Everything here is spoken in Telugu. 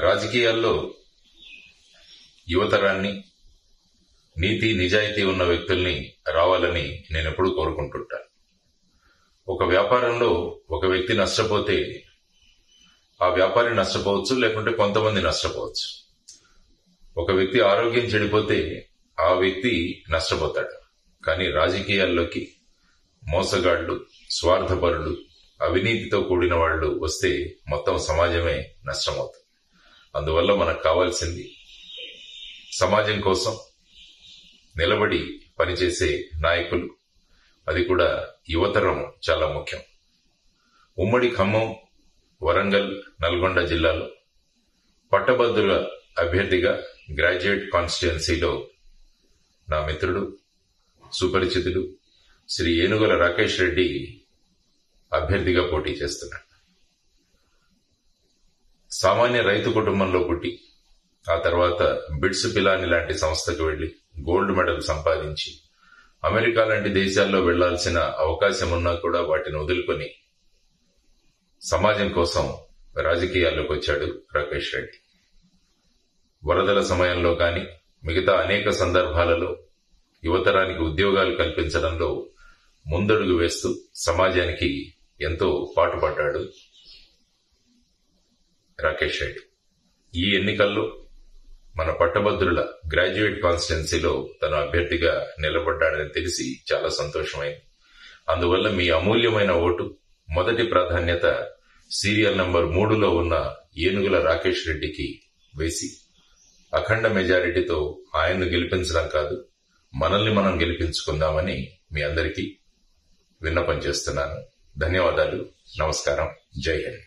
రాజకీయాల్లో యువతరాన్ని, నీతి నిజాయితీ ఉన్న వ్యక్తుల్ని రావాలని నేను ఎప్పుడూ కోరుకుంటుంటాను. ఒక వ్యాపారంలో ఒక వ్యక్తి నష్టపోతే ఆ వ్యాపారి నష్టపోవచ్చు, లేకుంటే కొంతమంది నష్టపోవచ్చు. ఒక వ్యక్తి ఆరోగ్యం చెడిపోతే ఆ వ్యక్తి నష్టపోతాడు. కానీ రాజకీయాల్లోకి మోసగాళ్లు, స్వార్థపరులు, అవినీతితో కూడిన వాళ్లు వస్తే మొత్తం సమాజమే నష్టమవుతుంది. అందువల్ల మనకు కావాల్సింది సమాజం కోసం నిలబడి పనిచేసే నాయకులు, అది కూడా యువతరం చాలా ముఖ్యం. ఉమ్మడి ఖమ్మం, వరంగల్, నల్గొండ జిల్లాలో పట్టభద్రుల అభ్యర్థిగా గ్రాడ్యుయేట్ కాన్స్టిట్యుయెన్సీలో నా మిత్రుడు, సుపరిచితుడు శ్రీ ఏనుగుల రాకేష్ రెడ్డి అభ్యర్థిగా పోటీ చేస్తున్నాడు. సామాన్య రైతు కుటుంబంలో పుట్టి ఆ తర్వాత బిట్స్ పిలాని లాంటి సంస్థకు వెళ్లి గోల్డ్ మెడల్ సంపాదించి అమెరికా లాంటి దేశాల్లో వెళ్లాల్సిన అవకాశం ఉన్నా కూడా వాటిని వదులుకొని సమాజం కోసం రాజకీయాల్లోకి వచ్చాడు రాకేష్ రెడ్డి. వరదల సమయంలో కానీ మిగతా అనేక సందర్భాలలో యువతరానికి ఉద్యోగాలు కల్పించడంలో ముందడుగు వేస్తూ సమాజానికి ఎంతో పాటుపడ్డాడు రాకేష్ రెడ్డి. ఈ ఎన్నికల్లో మన పట్టభద్రుల గ్రాడ్యుయేట్ కాన్స్టిట్యుయెన్సీలో తన అభ్యర్థిగా నిలబడ్డాడని తెలిసి చాలా సంతోషమైంది. అందువల్ల మీ అమూల్యమైన ఓటు మొదటి ప్రాధాన్యత సీరియల్ నంబర్ 3లో ఉన్న ఏనుగుల రాకేష్ రెడ్డికి వేసి అఖండ మెజారిటీతో ఆయన్ను గెలిపించడం కాదు, మనల్ని మనం గెలిపించుకుందామని మీ అందరికీ విన్నపం చేస్తున్నాను. ధన్యవాదాలు. నమస్కారం. జై హింద్.